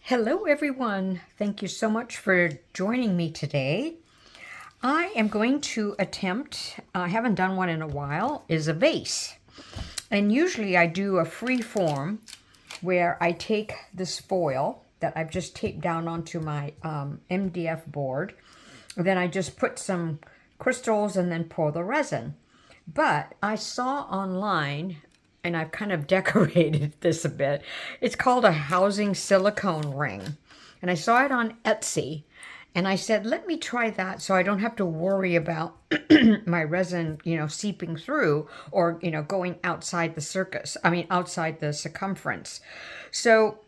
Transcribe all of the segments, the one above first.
Hello everyone. Thank you so much for joining me today. I am going to attempt, I haven't done one in a while, is a vase. And usually I do a free form where I take this foil that I've just taped down onto my MDF board. Then I just put some crystals and then pour the resin. But I saw online, and I've kind of decorated this a bit. It's called a housing silicone ring. And I saw it on Etsy. And I said, let me try that so I don't have to worry about my resin, seeping through or, going outside the outside the circumference. So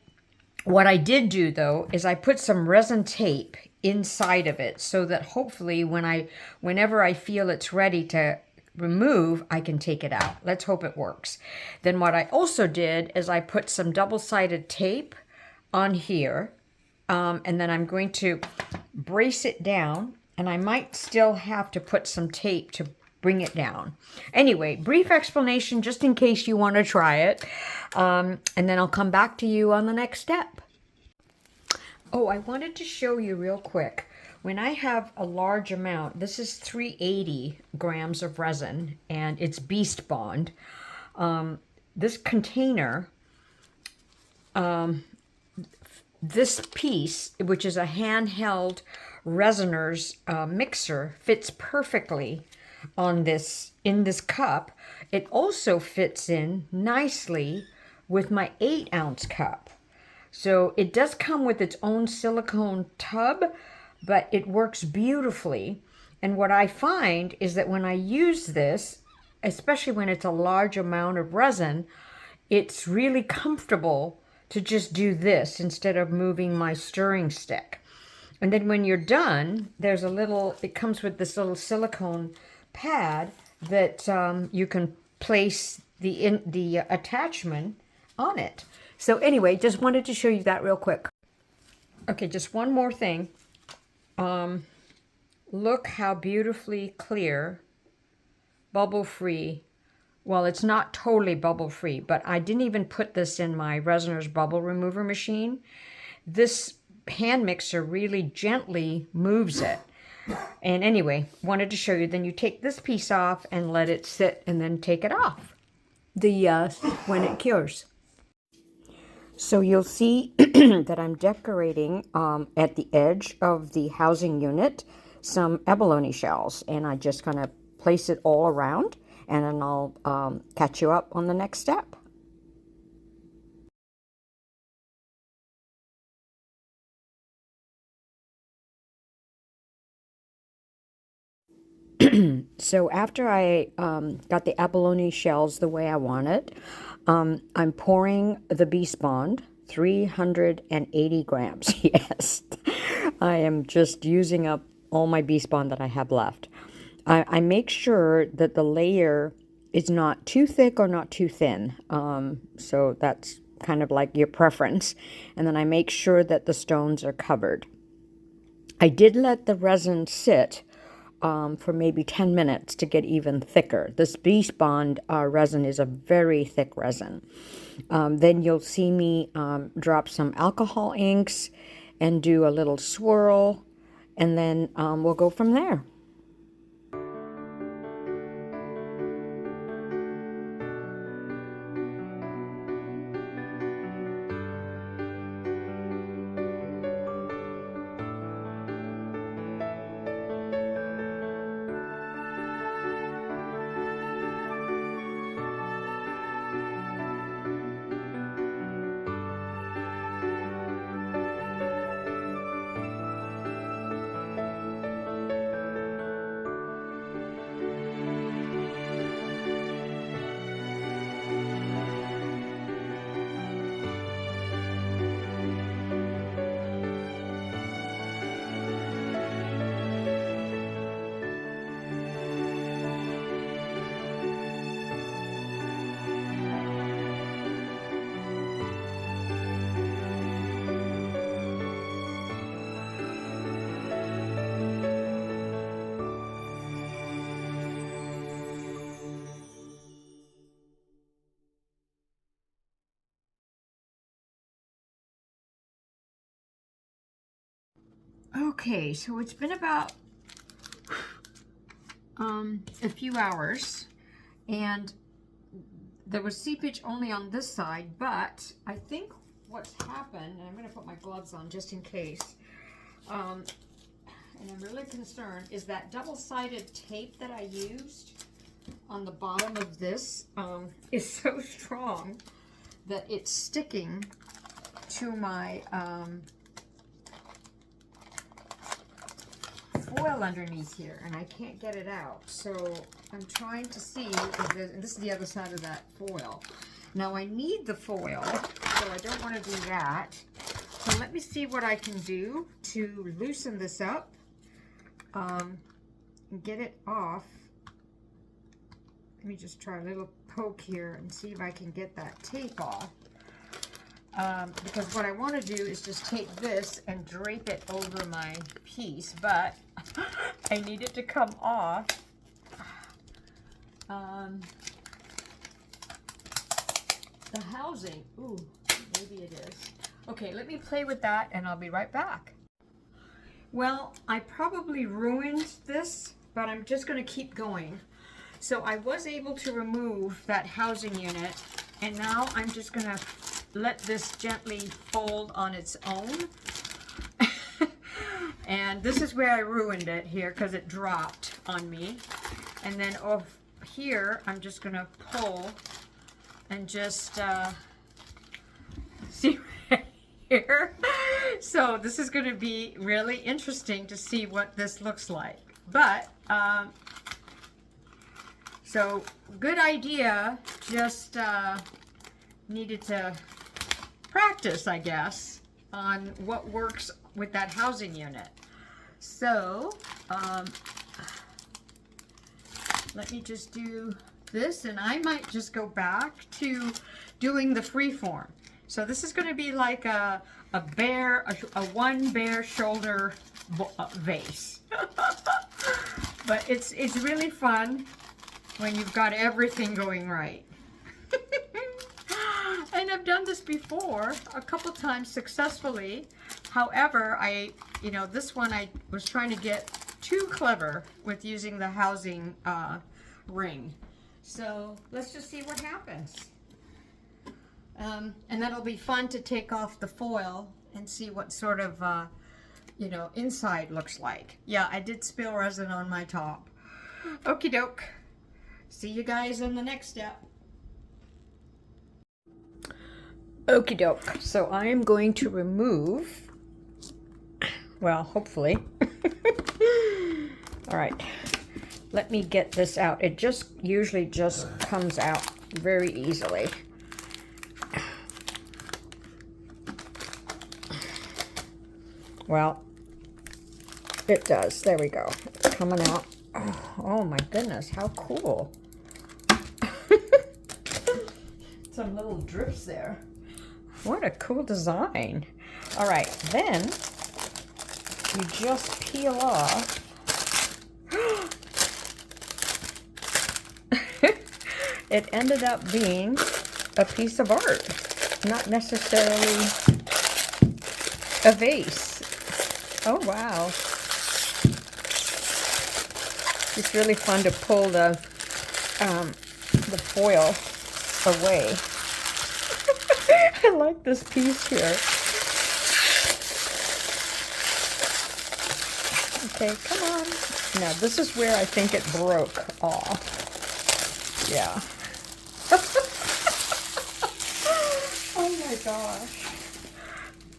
what I did do though is I put some resin tape inside of it so that hopefully whenever I feel it's ready to remove, I can take it out. Let's hope it works. Then what I also did is I put some double-sided tape on here, and then I'm going to brace it down, and I might still have to put some tape to bring it down. Anyway, brief explanation just in case you want to try it, and then I'll come back to you on the next step. Oh, I wanted to show you real quick. When I have a large amount, this is 380 grams of resin, and it's Beast Bond. This container, this piece, which is a handheld resiner's mixer, fits perfectly on in this cup. It also fits in nicely with my 8-ounce cup. So it does come with its own silicone tub, but it works beautifully. And what I find is that when I use this, especially when it's a large amount of resin, it's really comfortable to just do this instead of moving my stirring stick. And then when you're done, it comes with this little silicone pad that you can place the attachment on it. So anyway, just wanted to show you that real quick. Okay, just one more thing. Look how beautifully clear, bubble-free. Well, it's not totally bubble-free, but I didn't even put this in my Resiner's bubble remover machine. This hand mixer really gently moves it. And anyway, wanted to show you. Then you take this piece off and let it sit and then take it off when it cures. So you'll see that I'm decorating at the edge of the housing unit some abalone shells, and I just kind of place it all around, and then I'll catch you up on the next step. So after I got the abalone shells the way I want it, I'm pouring the Beast Bond, 380 grams. Yes, I am just using up all my Beast Bond that I have left. I make sure that the layer is not too thick or not too thin. So that's kind of like your preference. And then I make sure that the stones are covered. I did let the resin sit for maybe 10 minutes to get even thicker. This Beast Bond resin is a very thick resin. Then you'll see me drop some alcohol inks and do a little swirl, and then we'll go from there. Okay, so it's been about a few hours, and there was seepage only on this side, but I think what's happened, and I'm going to put my gloves on just in case, and I'm really concerned, is that double-sided tape that I used on the bottom of this is so strong that it's sticking to my foil underneath here, and I can't get it out. So I'm trying to see if this is the other side of that foil. Now I need the foil, so I don't want to do that. So let me see what I can do to loosen this up and get it off. Let me just try a little poke here and see if I can get that tape off. Because what I want to do is just take this and drape it over my piece, but I need it to come off. The housing, ooh, maybe it is. Okay, let me play with that and I'll be right back. Well, I probably ruined this, but I'm just going to keep going. So I was able to remove that housing unit, and now I'm just going to let this gently fold on its own. And this is where I ruined it here because it dropped on me. And then off here, I'm just going to pull and just see right here. So this is going to be really interesting to see what this looks like. But so good idea, just needed to practice, I guess, on what works with that housing unit. So let me just do this, and I might just go back to doing the freeform. So this is going to be like a one bare shoulder vase. But it's really fun when you've got everything going right. And I've done this before a couple times successfully. However, this one I was trying to get too clever with using the housing ring. So let's just see what happens. And that'll be fun to take off the foil and see what sort of, inside looks like. Yeah, I did spill resin on my top. Okie doke. See you guys in the next step. Okie doke. So I am going to remove, well, hopefully. All right. Let me get this out. It usually just comes out very easily. Well, it does. There we go. It's coming out. Oh my goodness, how cool. Some little drips there. What a cool design. All right, then you just peel off. It ended up being a piece of art, not necessarily a vase. Oh wow. It's really fun to pull the foil away. I like this piece here. Okay, come on. Now this is where I think it broke off. Yeah. Oh my gosh.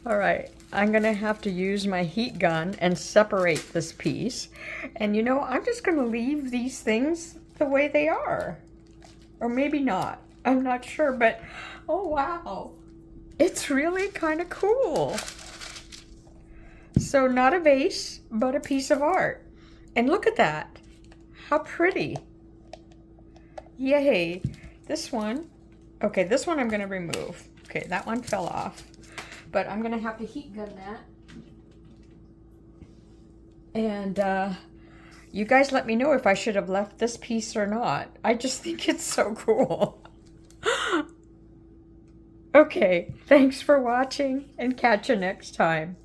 All right, I'm gonna have to use my heat gun and separate this piece. And I'm just gonna leave these things the way they are. Or maybe not, I'm not sure, but oh wow. It's really kind of cool. So not a vase, but a piece of art. And look at that, how pretty. Yay, this one, okay, this one I'm gonna remove. Okay, that one fell off. But I'm going to have to heat gun that. And you guys let me know if I should have left this piece or not. I just think it's so cool. Okay, thanks for watching and catch you next time.